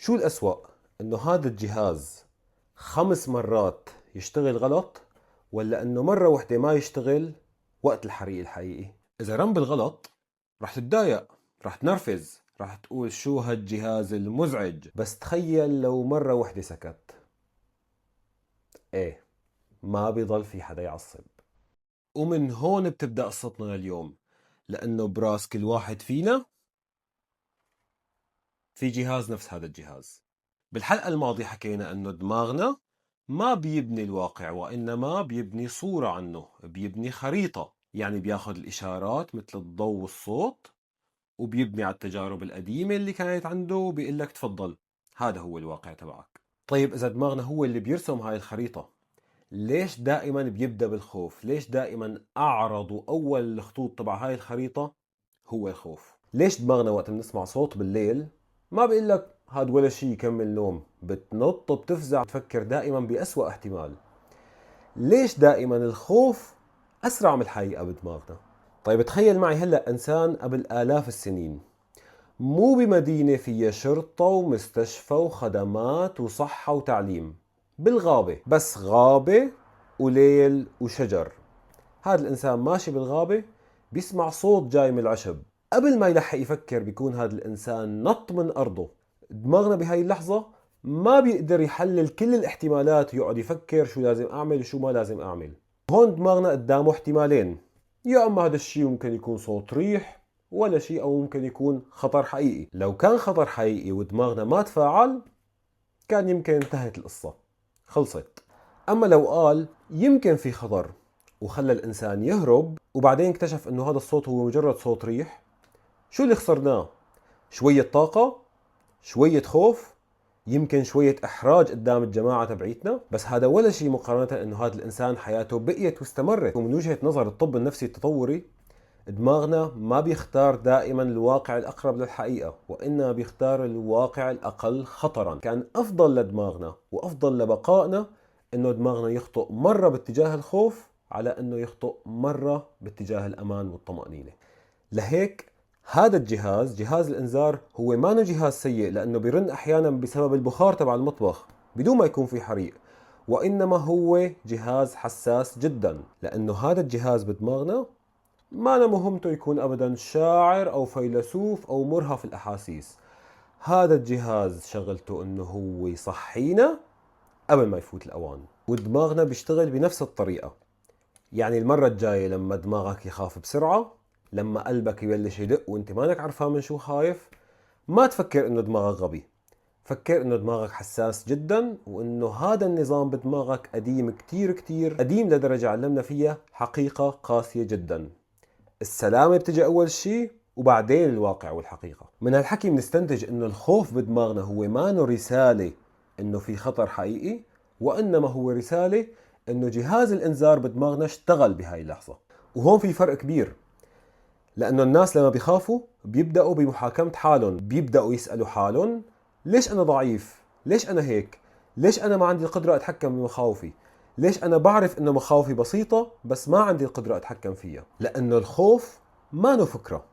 شو الأسوأ؟ إنه هذا الجهاز 5 مرات يشتغل غلط، ولا إنه مرة واحدة ما يشتغل وقت الحريق الحقيقي؟ إذا رن بالغلط رح تتضايق، رح تنرفز، رح تقول شو هالجهاز المزعج. بس تخيل لو مرة واحدة سكت، إيه، ما بيضل في حدا يعصب. ومن هون بتبدأ قصتنا لليوم، لأنه براس كل واحد فينا في جهاز نفس هذا الجهاز. بالحلقة الماضية حكينا أنه دماغنا ما بيبني الواقع، وإنما بيبني صورة عنه، بيبني خريطة. يعني بياخد الإشارات مثل الضوء والصوت، وبيبني على التجارب القديمة اللي كانت عنده، وبيقول لك تفضل هذا هو الواقع تبعك. طيب إذا دماغنا هو اللي بيرسم هاي الخريطة، ليش دائما بيبدأ بالخوف؟ ليش دائما أعرض وأول الخطوط تبع هاي الخريطة هو الخوف؟ ليش دماغنا وقت بنسمع صوت بالليل ما بيقول لك هاد ولا شيء يكمل نوم؟ بتنط بتفزع، تفكر دائما بأسوأ احتمال. ليش دائما الخوف أسرع من الحقيقة بدماغنا؟ طيب تخيل معي هلأ إنسان قبل آلاف السنين، مو بمدينة فيها شرطة ومستشفى وخدمات وصحة وتعليم، بالغابة، بس غابة وليل وشجر. هذا الإنسان ماشي بالغابة، بيسمع صوت جاي من العشب. قبل ما يلحق يفكر بيكون هذا الإنسان نط من أرضه. دماغنا بهاي اللحظة ما بيقدر يحلل كل الاحتمالات ويقعد يفكر شو لازم أعمل وشو ما لازم أعمل. هون دماغنا قدامه احتمالين: يا أما هذا الشيء ممكن يكون صوت ريح ولا شيء، أو ممكن يكون خطر حقيقي. لو كان خطر حقيقي ودماغنا ما تفاعل، كان يمكن انتهت القصة، خلصت. أما لو قال يمكن في خطر وخلى الإنسان يهرب، وبعدين اكتشف إنه هذا الصوت هو مجرد صوت ريح، شو اللي خسرناه؟ شوية طاقة؟ شوية خوف؟ يمكن شوية إحراج قدام الجماعة تبعيتنا؟ بس هذا ولا شيء مقارنة إنه هذا الإنسان حياته بقيت واستمرت. ومن وجهة نظر الطب النفسي التطوري، دماغنا ما بيختار دائما الواقع الأقرب للحقيقة، وإنما بيختار الواقع الأقل خطرا. كان أفضل لدماغنا وأفضل لبقائنا إنه دماغنا يخطئ مرة باتجاه الخوف على إنه يخطئ مرة باتجاه الأمان والطمأنينة. لهيك هذا الجهاز، جهاز الإنذار، هو ما جهاز سيء لأنه بيرن أحيانا بسبب البخار تبع المطبخ بدون ما يكون في حريق، وإنما هو جهاز حساس جدا، لأنه هذا الجهاز بدماغنا ما أنا مهمته يكون أبدا شاعر أو فيلسوف أو مرهف الأحاسيس. هذا الجهاز شغلته أنه هو يصحينا قبل ما يفوت الأوان. ودماغنا بيشتغل بنفس الطريقة. يعني المرة الجاية لما دماغك يخاف بسرعة، لما قلبك يبلش يدق وانت مانك عرفان من شو خايف، ما تفكر انه دماغك غبي، فكر انه دماغك حساس جدا، وانه هذا النظام بدماغك قديم كتير كتير قديم، لدرجة علمنا فيها حقيقة قاسية جدا: السلامة بتجي أول شيء وبعدين الواقع والحقيقة. من هالحكي بنستنتج إنه الخوف بدماغنا هو ما رسالة إنه في خطر حقيقي، وإنما هو رسالة إنه جهاز الإنذار بدماغنا اشتغل بهاي اللحظة. وهون في فرق كبير، لأنه الناس لما بيخافوا بيبدأوا بمحاكمة حالهم، بيبدأوا يسألوا حالهم: ليش أنا ضعيف؟ ليش أنا هيك؟ ليش أنا ما عندي القدرة أتحكم بمخاوفي؟ ليش أنا بعرف إنه مخاوفي بسيطة بس ما عندي القدرة أتحكم فيها؟ لأنه الخوف ما له فكرة.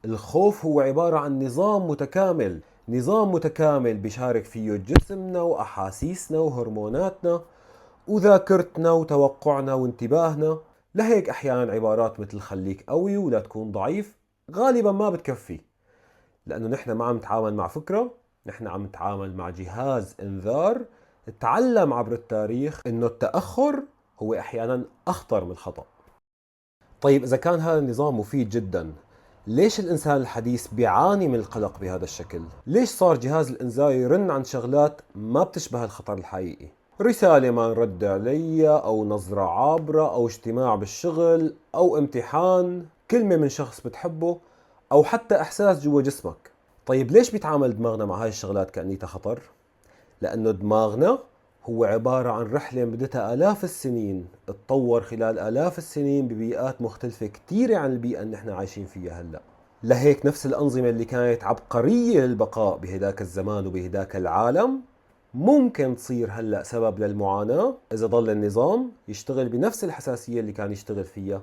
الخوف هو عبارة عن نظام متكامل، نظام متكامل بيشارك فيه جسمنا وأحاسيسنا وهرموناتنا وذاكرتنا وتوقعنا وانتباهنا. لهيك أحيانا عبارات مثل خليك قوي ولا تكون ضعيف غالبا ما بتكفي، لأنه نحن ما عم نتعامل مع فكرة، نحن عم نتعامل مع جهاز إنذار تعلم عبر التاريخ إنه التأخر هو أحيانا أخطر من الخطأ. طيب إذا كان هذا النظام مفيد جدا، ليش الإنسان الحديث بيعاني من القلق بهذا الشكل؟ ليش صار جهاز الإنذار يرن عن شغلات ما بتشبه الخطر الحقيقي؟ رسالة ما نرد عليها، أو نظرة عابرة، أو اجتماع بالشغل، أو امتحان، كلمة من شخص بتحبه، أو حتى إحساس جوا جسمك. طيب ليش بيتعامل دماغنا مع هاي الشغلات كأنيتها خطر؟ لأنه دماغنا هو عبارة عن رحلة مدتها آلاف السنين، اتطور خلال آلاف السنين ببيئات مختلفة كتيرة عن البيئة اللي نحن عايشين فيها هلأ. لهيك نفس الأنظمة اللي كانت عبقرية للبقاء بهداك الزمان وبهداك العالم ممكن تصير هلأ سبب للمعاناة إذا ظل النظام يشتغل بنفس الحساسية اللي كان يشتغل فيها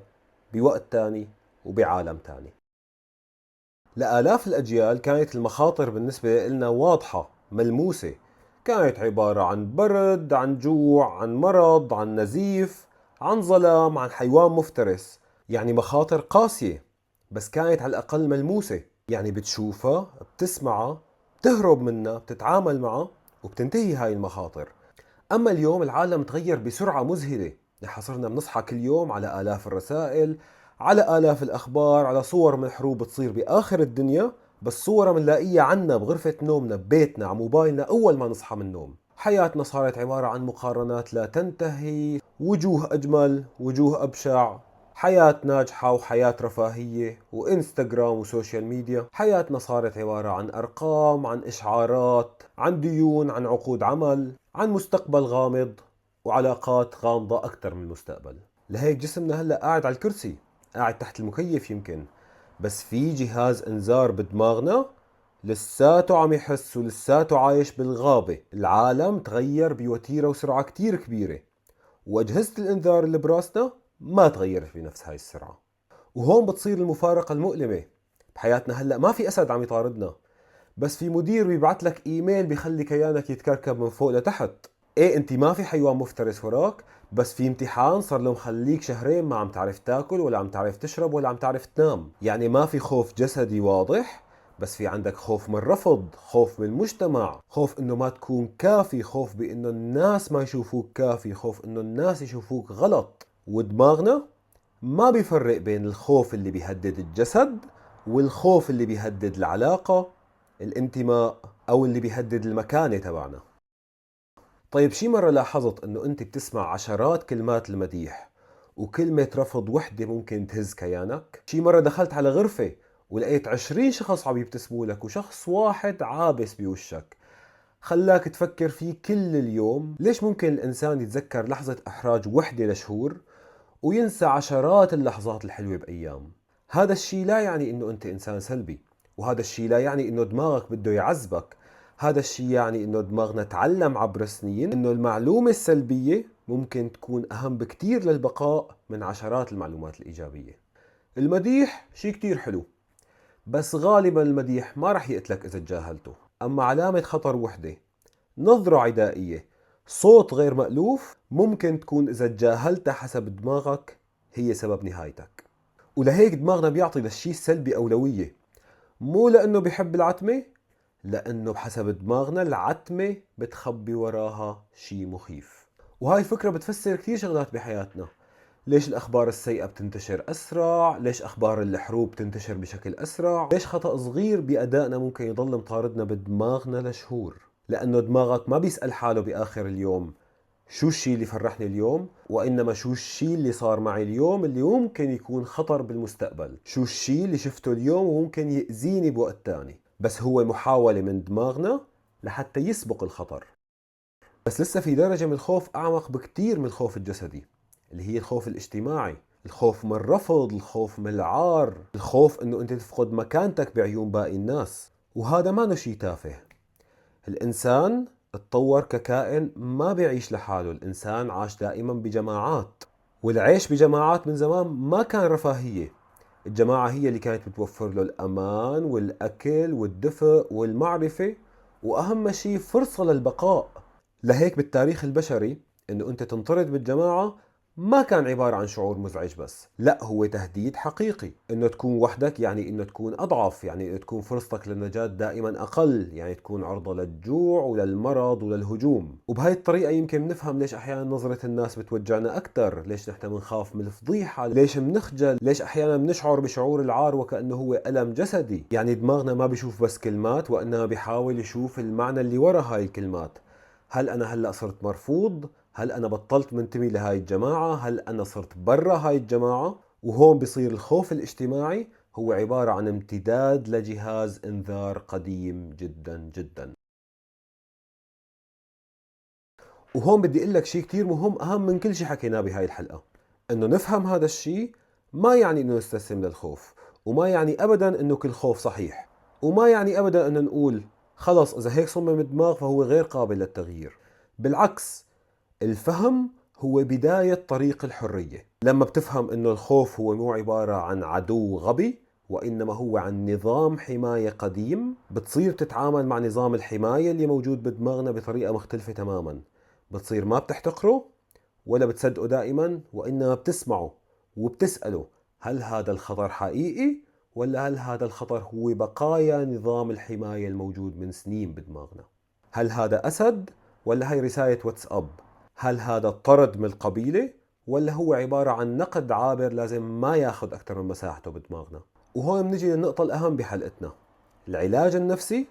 بوقت تاني وبعالم تاني. لآلاف الأجيال كانت المخاطر بالنسبة لنا واضحة، ملموسة، كانت عبارة عن برد، عن جوع، عن مرض، عن نزيف، عن ظلام، عن حيوان مفترس، يعني مخاطر قاسية، بس كانت على الأقل ملموسة، يعني بتشوفها، بتسمعها، بتهرب منها، بتتعامل معها، وبتنتهي هاي المخاطر. أما اليوم العالم تغير بسرعة مذهلة، نحن صرنا بنصحى كل يوم على آلاف الرسائل، على آلاف الأخبار، على صور من حروب بتصير بآخر الدنيا، بس صورة منلاقيها عنا بغرفة نومنا ببيتنا على موبايلنا أول ما نصحى من النوم. حياتنا صارت عبارة عن مقارنات لا تنتهي، وجوه أجمل، وجوه أبشع، حياة ناجحة وحياة رفاهية وإنستغرام وسوشيال ميديا. حياتنا صارت عبارة عن أرقام، عن إشعارات، عن ديون، عن عقود عمل، عن مستقبل غامض، وعلاقات غامضة أكثر من المستقبل. لهيك جسمنا هلأ قاعد على الكرسي، قاعد تحت المكيف يمكن، بس في جهاز إنذار بدماغنا لساته عم يحس ولساته عايش بالغابة. العالم تغير بوتيرة وسرعة كتير كبيرة، وأجهزة الإنذار اللي براسنا ما تغيرت بنفس هاي السرعة. وهون بتصير المفارقة المؤلمة. بحياتنا هلأ ما في أسد عم يطاردنا، بس في مدير بيبعت لك ايميل بيخلي كيانك يتكركب من فوق لتحت. ايه، انت ما في حيوان مفترس وراك، بس في امتحان صار له مخليك شهرين ما عم تعرف تاكل ولا عم تعرف تشرب ولا عم تعرف تنام. يعني ما في خوف جسدي واضح، بس في عندك خوف من رفض، خوف من المجتمع، خوف انه ما تكون كافي، خوف بانه الناس ما يشوفوك كافي، خوف انه الناس يشوفوك غلط. ودماغنا ما بيفرق بين الخوف اللي بيهدد الجسد والخوف اللي بيهدد العلاقة، الانتماء، أو اللي بيهدد المكانة تبعنا. طيب، شي مرة لاحظت أنه أنت بتسمع عشرات كلمات المديح وكلمة رفض وحدة ممكن تهز كيانك؟ شي مرة دخلت على غرفة ولقيت 20 شخص عم يبتسموا لك وشخص واحد عابس بوشك، خلاك تفكر فيه كل اليوم؟ ليش ممكن الإنسان يتذكر لحظة إحراج وحدة لشهور وينسى عشرات اللحظات الحلوة بأيام؟ هذا الشيء لا يعني انه انت انسان سلبي، وهذا الشيء لا يعني انه دماغك بده يعذبك. هذا الشيء يعني انه دماغنا تعلم عبر السنين انه المعلومة السلبية ممكن تكون اهم بكتير للبقاء من عشرات المعلومات الإيجابية. المديح شيء كتير حلو، بس غالبا المديح ما رح يقتلك اذا تجاهلته. اما علامة خطر وحدة، نظرة عدائية، صوت غير مألوف، ممكن تكون إذا تجاهلتها حسب دماغك هي سبب نهايتك. ولهيك دماغنا بيعطي للشيء السلبي أولوية، مو لأنه بيحب العتمة، لأنه بحسب دماغنا العتمة بتخبي وراها شيء مخيف. وهاي الفكرة بتفسر كثير شغلات بحياتنا. ليش الأخبار السيئة بتنتشر أسرع؟ ليش أخبار الحروب بتنتشر بشكل أسرع؟ ليش خطأ صغير بأدائنا ممكن يضل مطاردنا بدماغنا لشهور؟ لأنه دماغك ما بيسأل حاله بآخر اليوم شو الشيء اللي فرحني اليوم، وإنما شو الشيء اللي صار معي اليوم اللي ممكن يكون خطر بالمستقبل، شو الشيء اللي شفته اليوم وممكن يأذيني بوقت تاني. بس هو محاولة من دماغنا لحتى يسبق الخطر. بس لسه في درجة من الخوف أعمق بكتير من الخوف الجسدي، اللي هي الخوف الاجتماعي، الخوف من الرفض، الخوف من العار، الخوف انه انت تفقد مكانتك بعيون باقي الناس. وهذا ما شيء تافه. الإنسان اتطور ككائن ما بيعيش لحاله، الإنسان عاش دائما بجماعات، والعيش بجماعات من زمان ما كان رفاهية. الجماعة هي اللي كانت بتوفر له الأمان والأكل والدفء والمعرفة، وأهم شيء فرصة للبقاء. لهيك بالتاريخ البشري انه انت تنطرد بالجماعة ما كان عبارة عن شعور مزعج بس، لا، هو تهديد حقيقي. انه تكون وحدك يعني انه تكون اضعف، يعني تكون فرصتك للنجاة دائما اقل، يعني تكون عرضة للجوع وللمرض وللهجوم. وبهاي الطريقة يمكن نفهم ليش احيانا نظرة الناس بتوجعنا اكثر، ليش نحن بنخاف من الفضيحة، ليش بنخجل، ليش احيانا بنشعر بشعور العار وكأنه هو ألم جسدي. يعني دماغنا ما بيشوف بس كلمات، وانما بيحاول يشوف المعنى اللي ورا هاي الكلمات. هل أنا هلأ صرت مرفوض؟ هل أنا بطلت منتمي لهاي الجماعة؟ هل أنا صرت برا هاي الجماعة؟ وهون بصير الخوف الاجتماعي هو عبارة عن امتداد لجهاز إنذار قديم جدا جدا. وهون بدي أقول لك شيء كتير مهم، أهم من كل شيء حكيناه بهاي الحلقة. إنه نفهم هذا الشيء ما يعني إنه نستسلم للخوف، وما يعني أبدا إنه كل خوف صحيح، وما يعني أبدا إنه نقول خلص إذا هيك صمم الدماغ فهو غير قابل للتغيير. بالعكس، الفهم هو بداية طريق الحرية. لما بتفهم انه الخوف هو مو عبارة عن عدو غبي، وإنما هو عن نظام حماية قديم. بتصير تتعامل مع نظام الحماية اللي موجود بدماغنا بطريقة مختلفة تماما. بتصير ما بتحتقره ولا بتصدقه دائما، وإنما بتسمعه وبتسأله هل هذا الخطر حقيقي ولا هل هذا الخطر هو بقايا نظام الحماية الموجود من سنين بدماغنا؟ هل هذا أسد ولا هي رسالة واتساب؟ هل هذا الطرد من القبيلة ولا هو عبارة عن نقد عابر لازم ما ياخد أكثر من مساحته بدماغنا؟ وهون بنجي للنقطة الأهم بحلقتنا. العلاج النفسي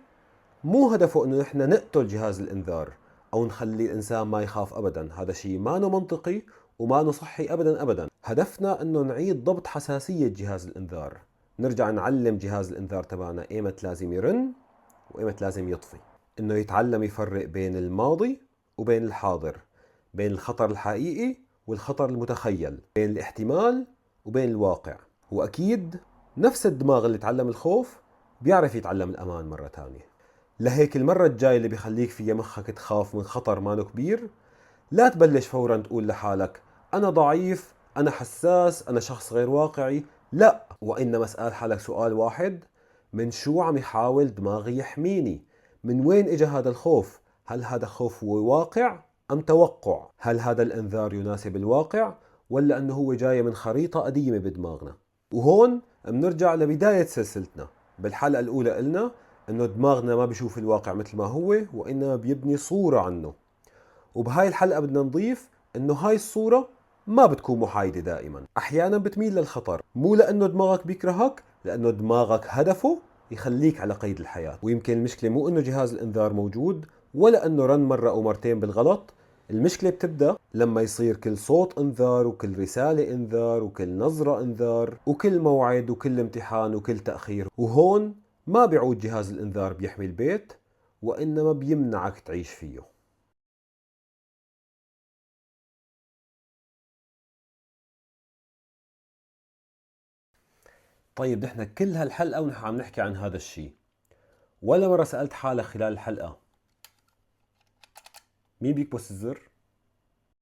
مو هدفه انه نحن نقتل جهاز الانذار او نخلي الانسان ما يخاف ابدا. هذا شيء ما منطقي وما صحي ابدا ابدا. هدفنا انه نعيد ضبط حساسية جهاز الانذار، نرجع نعلم جهاز الانذار تبعنا ايمت لازم يرن وايمت لازم يطفي، انه يتعلم يفرق بين الماضي وبين الحاضر، بين الخطر الحقيقي والخطر المتخيل، بين الاحتمال وبين الواقع. واكيد نفس الدماغ اللي تعلم الخوف بيعرف يتعلم الامان مرة تانية. لهيك المرة الجاي اللي بيخليك فيها مخك تخاف من خطر مانو كبير، لا تبلش فورا تقول لحالك أنا ضعيف، أنا حساس، أنا شخص غير واقعي. لا، وإنما اسأل حالك سؤال واحد: من شو عم يحاول دماغي يحميني؟ من وين إجا هذا الخوف؟ هل هذا الخوف هو واقع أم توقع؟ هل هذا الإنذار يناسب الواقع ولا أنه هو جاي من خريطة قديمة بدماغنا؟ وهون بنرجع لبداية سلسلتنا. بالحلقة الأولى قلنا انه دماغنا ما بيشوف الواقع مثل ما هو وانما بيبني صورة عنه. وبهاي الحلقة بدنا نضيف انه هاي الصورة ما بتكون محايدة دائما، احيانا بتميل للخطر، مو لانه دماغك بيكرهك، لانه دماغك هدفه يخليك على قيد الحياة. ويمكن المشكلة مو انه جهاز الانذار موجود ولا انه رن مرة او مرتين بالغلط. المشكلة بتبدأ لما يصير كل صوت انذار وكل رسالة انذار وكل نظرة انذار وكل موعد وكل امتحان وكل تأخير. وهون ما بيعود جهاز الإنذار بيحمي البيت وإنما بيمنعك تعيش فيه. طيب نحن كل هالحلقة ونحن عم نحكي عن هذا الشيء، ولا مرة سألت حالك خلال الحلقة مين بيكبس الزر؟